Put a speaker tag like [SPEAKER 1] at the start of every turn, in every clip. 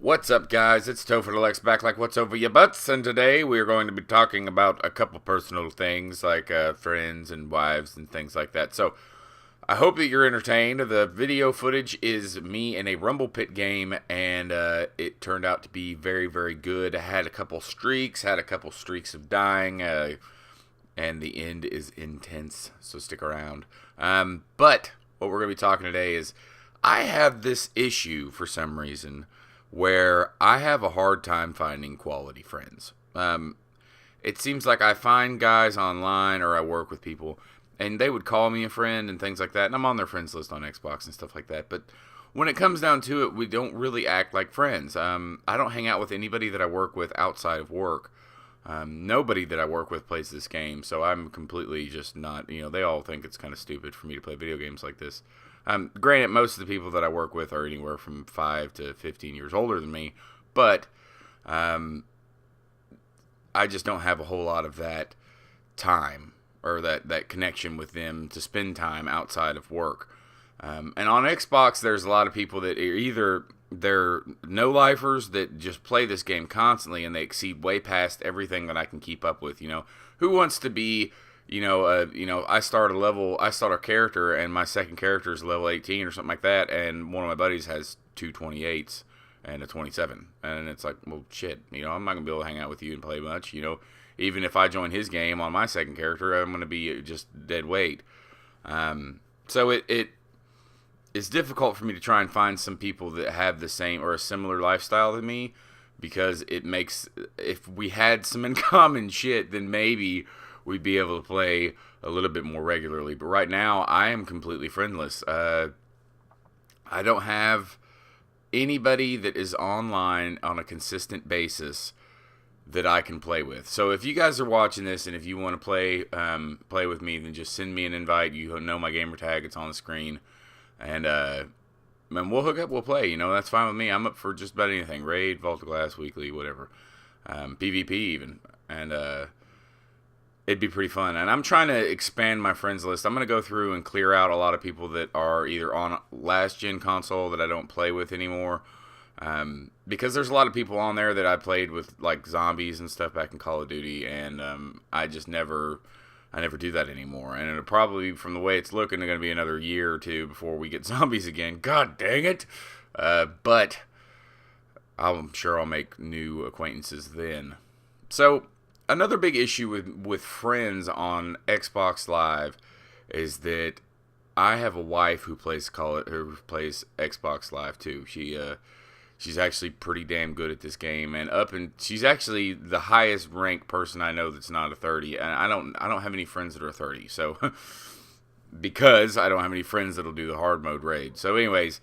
[SPEAKER 1] What's up, guys? It's TopherDeluxe back like what's over your butts, and today we are going to be talking about a couple personal things like friends and wives and things like that. So I hope that you're entertained. The video footage is me in a Rumble Pit game, and it turned out to be very, very good. I had a couple streaks of dying, and the end is intense, so stick around. But what we're going to be talking today is I have this issue for some reason where I have a hard time finding quality friends. It seems like I find guys online or I work with people and they would call me a friend and things like that, and I'm on their friends list on Xbox and stuff like that, but when it comes down to it, we don't really act like friends. I don't hang out with anybody that I work with outside of work. Nobody that I work with plays this game, so I'm completely just not, they all think it's kind of stupid for me to play video games like this. Granted, most of the people that I work with are anywhere from 5 to 15 years older than me, but I just don't have a whole lot of that time or that connection with them to spend time outside of work. And on Xbox, there's a lot of people that are either they're no-lifers that just play this game constantly and they exceed way past everything that I can keep up with. Who wants to be I start a character, and my second character is level 18 or something like that, and one of my buddies has two 28s and a 27, and it's like, well, shit, I'm not gonna be able to hang out with you and play much, even if I join his game on my second character, I'm gonna be just dead weight. So it is difficult for me to try and find some people that have the same or a similar lifestyle to me, because it makes, if we had some in common shit, then maybe we'd be able to play a little bit more regularly. But right now, I am completely friendless. I don't have anybody that is online on a consistent basis that I can play with. So if you guys are watching this and if you want to play with me, then just send me an invite. You know my gamer tag; it's on the screen, and we'll hook up. We'll play. That's fine with me. I'm up for just about anything: raid, Vault of Glass, weekly, whatever, PvP even, and it'd be pretty fun. And I'm trying to expand my friends list. I'm going to go through and clear out a lot of people that are either on last gen console that I don't play with anymore. Because there's a lot of people on there that I played with, like zombies and stuff back in Call of Duty, and I never do that anymore. And it'll probably, from the way it's looking, going to be another year or two before we get zombies again. God dang it! But I'm sure I'll make new acquaintances then. So another big issue with friends on Xbox Live is that I have a wife who plays Xbox Live too. She's actually pretty damn good at this game, and she's actually the highest ranked person I know that's not a 30. And I don't have any friends that are 30, so because I don't have any friends that'll do the hard mode raid. So, anyways,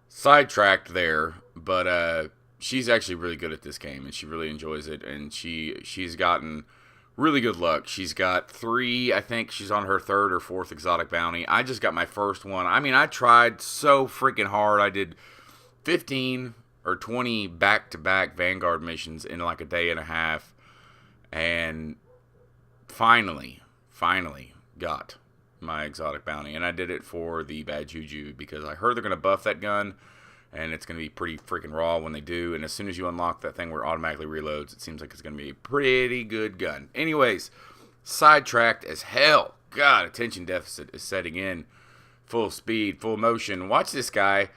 [SPEAKER 1] sidetracked there, but she's actually really good at this game, and she really enjoys it, and she's gotten really good luck. She's got 3, I think she's on her 3rd or 4th exotic bounty. I just got my first one. I mean, I tried so freaking hard. I did 15 or 20 back-to-back Vanguard missions in like a day and a half, and finally got my exotic bounty, and I did it for the Bad Juju because I heard they're going to buff that gun, and it's going to be pretty freaking raw when they do. And as soon as you unlock that thing where it automatically reloads, it seems like it's going to be a pretty good gun. Anyways, sidetracked as hell. God, attention deficit is setting in. Full speed, full motion. Watch this guy,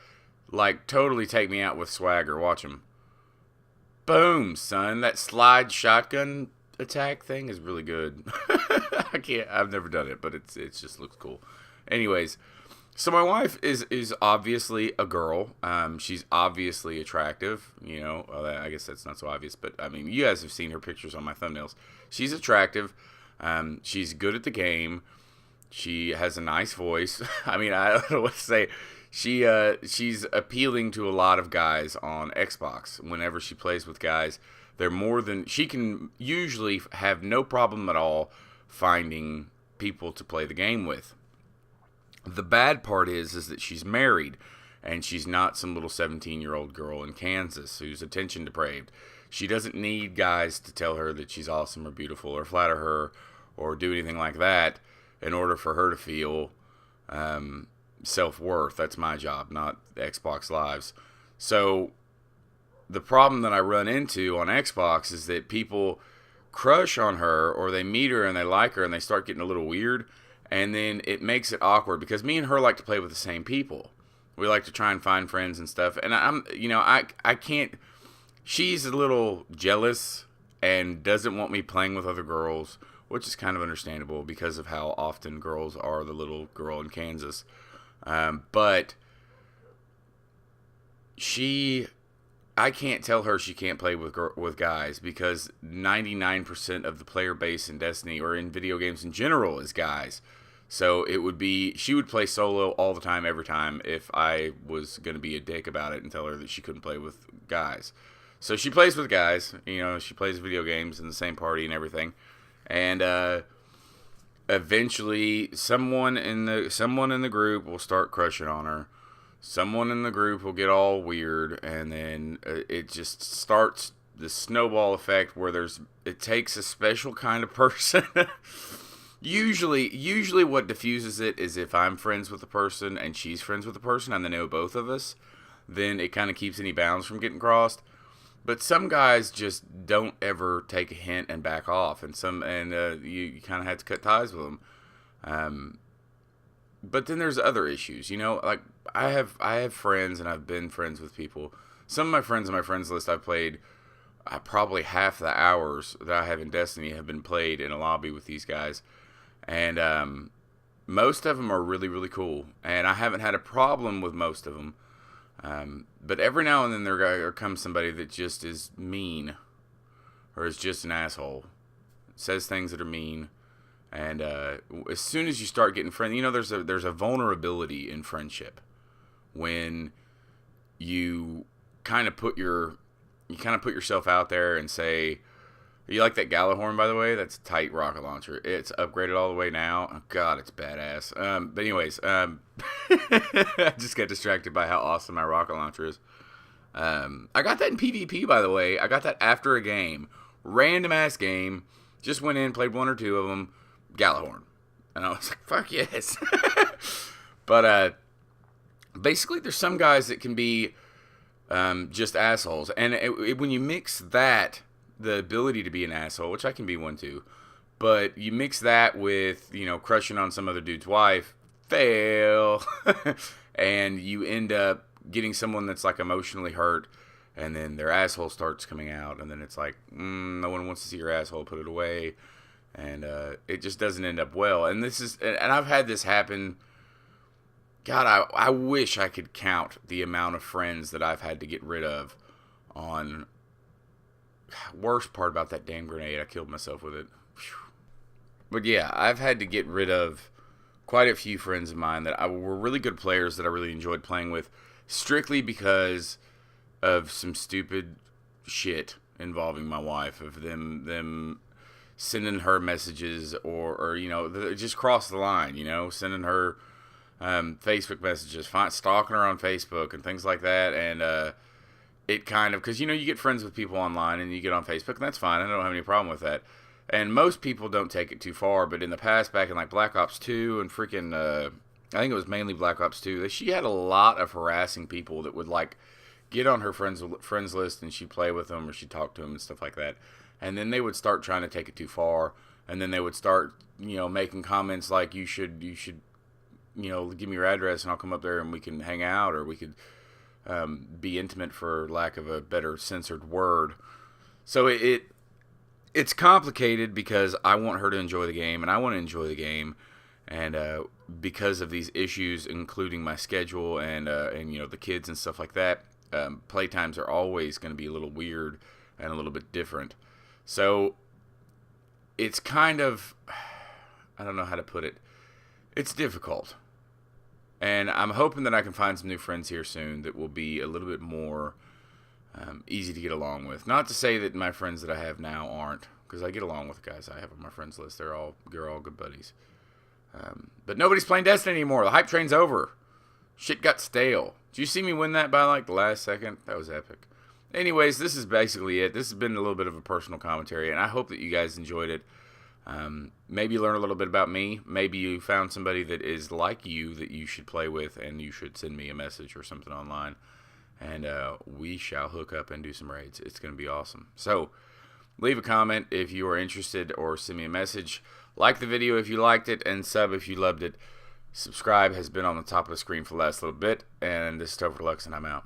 [SPEAKER 1] totally take me out with swagger. Watch him. Boom, son. That slide shotgun attack thing is really good. I've never done it, but it just looks cool. Anyways, so my wife is obviously a girl. She's obviously attractive. I guess that's not so obvious, but I mean, you guys have seen her pictures on my thumbnails. She's attractive. She's good at the game. She has a nice voice. I mean, I don't know what to say. She's appealing to a lot of guys on Xbox. Whenever she plays with guys, she can usually have no problem at all finding people to play the game with. The bad part is that she's married, and she's not some little 17-year-old girl in Kansas who's attention depraved. She doesn't need guys to tell her that she's awesome or beautiful or flatter her or do anything like that in order for her to feel self-worth. That's my job, not Xbox Live's. So the problem that I run into on Xbox is that people crush on her, or they meet her and they like her and they start getting a little weird, and then it makes it awkward because me and her like to play with the same people. We like to try and find friends and stuff, and I can't. She's a little jealous and doesn't want me playing with other girls, which is kind of understandable because of how often girls are the little girl in Kansas. But I can't tell her she can't play with guys, because 99% of the player base in Destiny, or in video games in general, is guys. So she would play solo all the time, every time, if I was going to be a dick about it and tell her that she couldn't play with guys. So she plays with guys, she plays video games in the same party and everything. And eventually someone in the group will start crushing on her. Someone in the group will get all weird, and then it just starts the snowball effect where it takes a special kind of person. Usually what diffuses it is if I'm friends with the person and she's friends with the person and they know both of us, then it kind of keeps any bounds from getting crossed. But some guys just don't ever take a hint and back off, and you kind of have to cut ties with them. But then there's other issues, like I have friends, and I've been friends with people. Some of my friends on my friends list I've played, probably half the hours that I have in Destiny have been played in a lobby with these guys. And most of them are really, really cool, and I haven't had a problem with most of them. But every now and then there comes somebody that just is mean, or is just an asshole, says things that are mean. And as soon as you start getting friends, there's a vulnerability in friendship when you kind of put yourself out there and say, you like that Galahorn, by the way? That's a tight rocket launcher. It's upgraded all the way now. Oh, God, it's badass. But anyways, I just got distracted by how awesome my rocket launcher is. I got that in PvP, by the way. I got that after a game. Random-ass game. Just went in, played one or two of them. Galahorn. And I was like, fuck yes. But basically, there's some guys that can be just assholes. And when you mix that, the ability to be an asshole, which I can be one too, but you mix that with, crushing on some other dude's wife, fail. And you end up getting someone that's like emotionally hurt, and then their asshole starts coming out, and then it's like, no one wants to see your asshole, put it away. And it just doesn't end up well. And I've had this happen. God, I wish I could count the amount of friends that I've had to get rid of on. Worst part about that damn grenade, I killed myself with it. Whew. But yeah, I've had to get rid of quite a few friends of mine that were really good players that I really enjoyed playing with, strictly because of some stupid shit involving my wife, of them sending her messages, or just cross the line, sending her Facebook messages, stalking her on Facebook and things like that. And it kind of, because you get friends with people online and you get on Facebook, and that's fine. I don't have any problem with that. And most people don't take it too far, but in the past, back in like Black Ops 2 and freaking, I think it was mainly Black Ops 2, she had a lot of harassing people that would like get on her friends list, and she'd play with them, or she'd talk to them and stuff like that. And then they would start trying to take it too far, and then they would start, making comments like, you should, give me your address and I'll come up there and we can hang out, or we could be intimate, for lack of a better censored word. So it's complicated, because I want her to enjoy the game, and I want to enjoy the game, and because of these issues, including my schedule and the kids and stuff like that, playtimes are always going to be a little weird and a little bit different. So it's kind of, I don't know how to put it. It's difficult. And I'm hoping that I can find some new friends here soon that will be a little bit more easy to get along with. Not to say that my friends that I have now aren't, because I get along with the guys I have on my friends list. They're all good buddies. But nobody's playing Destiny anymore. The hype train's over. Shit got stale. Did you see me win that by like the last second? That was epic. Anyways, this is basically it. This has been a little bit of a personal commentary, and I hope that you guys enjoyed it. Maybe you learn a little bit about me. Maybe you found somebody that is like you that you should play with, and you should send me a message or something online. and we shall hook up and do some raids. It's going to be awesome. So leave a comment if you are interested, or send me a message. Like the video if you liked it, and sub if you loved it. Subscribe has been on the top of the screen for the last little bit, and this is TopherDeluxe, and I'm out.